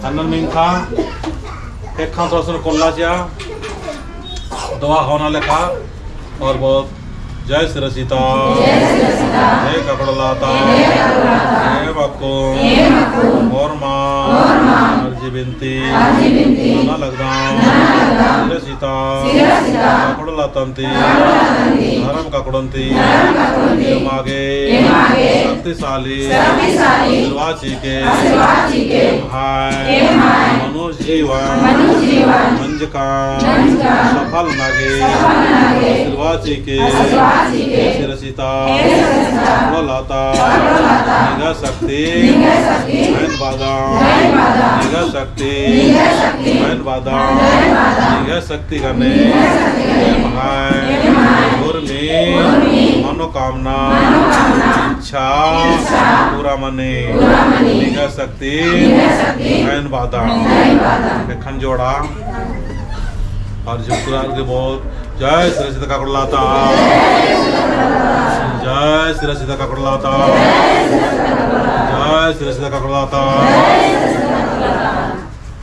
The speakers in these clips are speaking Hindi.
Anan Minka, Hekhan Rosun Kollaja, Doa Hona Lekha, और बहुत जय श्री सीता जय कपड़लाता जय बक्को और माँ अर्जी बिनती ना लगदाम श्री सीता कपड़लातंती धर्म कपड़ंती मागे शक्तिशाली निर्वाची के मनुष्य जीवन मंज का सफल मागे निर्वाची के शिरसिता लाता निगा शक्ति मैन बादाम निगा शक्ति मैन बादाम निगा शक्ति करने मुरली मनोकामना इच्छा पूरा मने निगा शक्ति मैन बादाम खंजोड़ा और जुकुरार के बहुत जय श्री सीता का कुड़लाता जय श्री सीता का कुड़लाता जय श्री सीता का कुड़लाता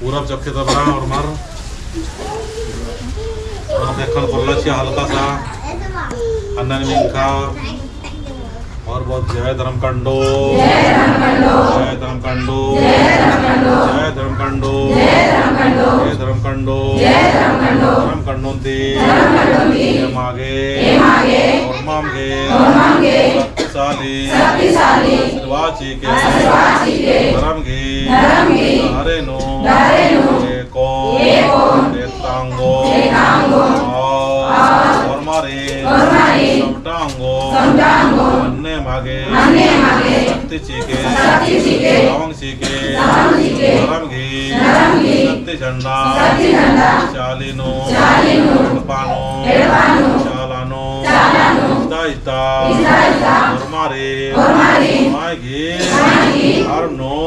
पूरा चक्के तो बना और मर और देखन कुड़लाचिया हल्का सा अन्नन मिंका और बहुत जय धर्म कंडो जय धर्म कंडो जय धर्म कंडो जय धर्म कंडो धर्म कंडोंती मागे और मामगे शक्तिशाली वाची के धर्म घी हरे नो एको एकतांगो और मारे समटांगो अन्ने मागे शक्ति चीके लवंग चीके धर्म घी शक्ति झंडा चालीनो पानो चालानो इस्ता और मारे मागे हरनो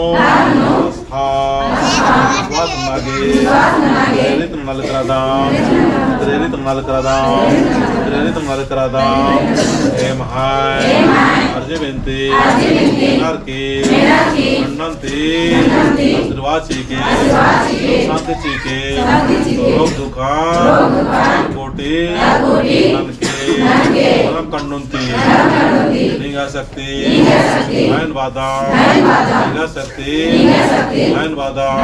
स्वाद मागे प्रेरित नलकरादाम हे महाय अर्जे बिनती नरकी खंडंती आशीर्वाची के शांति चीके रोग दुखान कोटि ननके धर्म कंडुंती निगा शक्ति मैन बादाम निगा शक्ति मैन बादाम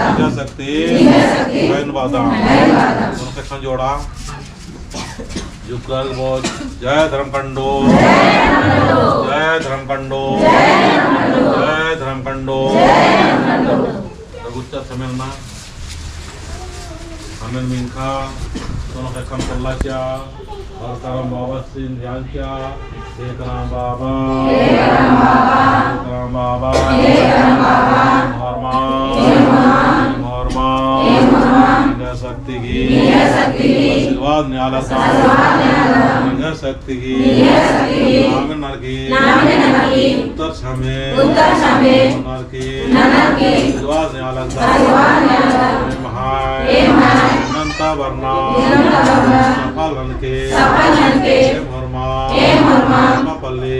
निगा शक्ति मैन बादाम दोनों से खंजोड़ा जुकल बोल जय धर्म कंडो जय धर्म कंडो जय धर्म कंडो रघुच्चा समेलना हमें मिनखा दोनों के खम कल्लाच्या और करम बाबा सिंह ध्यानच्या एक राम बाबा हरमा शक्ति की आशीर्वाद न्यालता शक्ति की नाग नरकी उत्तर छमे नरकी आशीर्वाद न्यालता महाय अनंता वर्णा सफल के पल्ली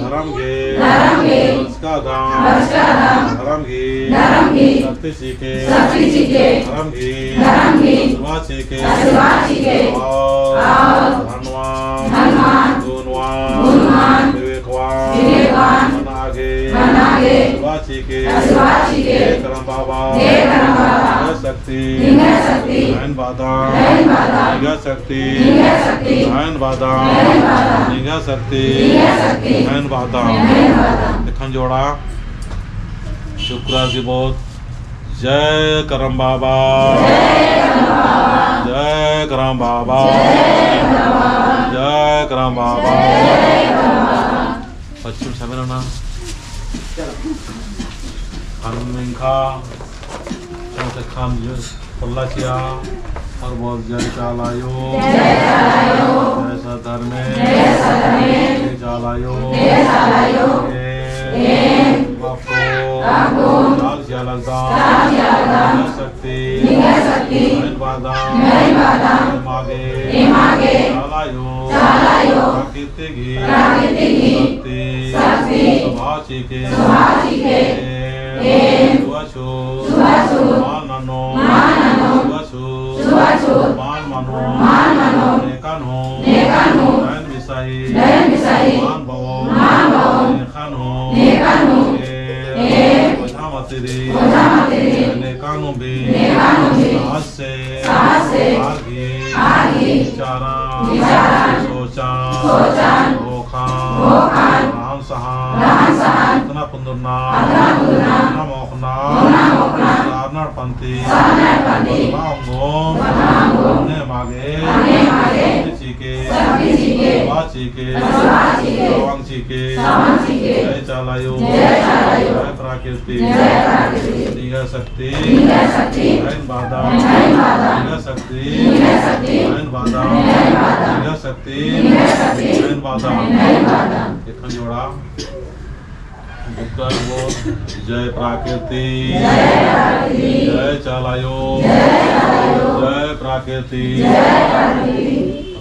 धर्म के उसका दाम धर्म की शक्ति सीखे धर्म की सीखे और धनवान गुणवान विवेकवान मनागे सीखे करम बाबा शक्ति नयन बादाम निगा शक्ति नयन बादाम निगा शक्ति नयन बादाम खंजोड़ा शुक्रार की बहुत जय करम बाबा जय करम बाबा जय करम बाबा पश्चिम समेलना खा खान पल्लाचिया और बहुत जय चालायो जय सधर्मे जय चालायो आपको लाल जालदाम शक्ति बादाम मागे चालायो प्रकृति की शक्ति सभाची के तेरी नेकानु भी साहस से आगे विचारा सोचा राम सहा इतना पुंदुरना मोखना सारनाड़ पंथी बांगो ने मागे चीके वाचीके वांगचीके जय चालायो जय प्राकृति दिव्य शक्ति जैन बाधा दिव्य शक्ति जैन बाधा दिव्य शक्ति जैन बाधा एक जोड़ा उत्तर वो जय प्राकृति जय चालायो जय प्राकृति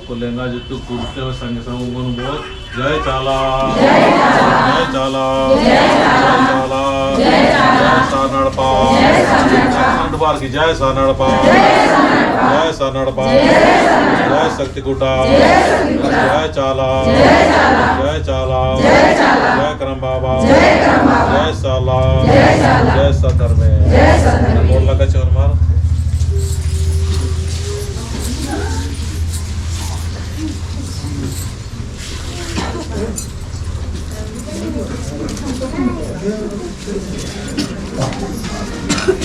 आपको लेंगा जितु कूदते हुए संग संग बोल जय चाला जय चाला जय चाला जय सानड़पा बार की जय सानड़पा जय सानड़पा जय शक्तिकुटा जय चाला जय चाला जय करम बाबा जय साला जय सदर में बोल लगा चोर मार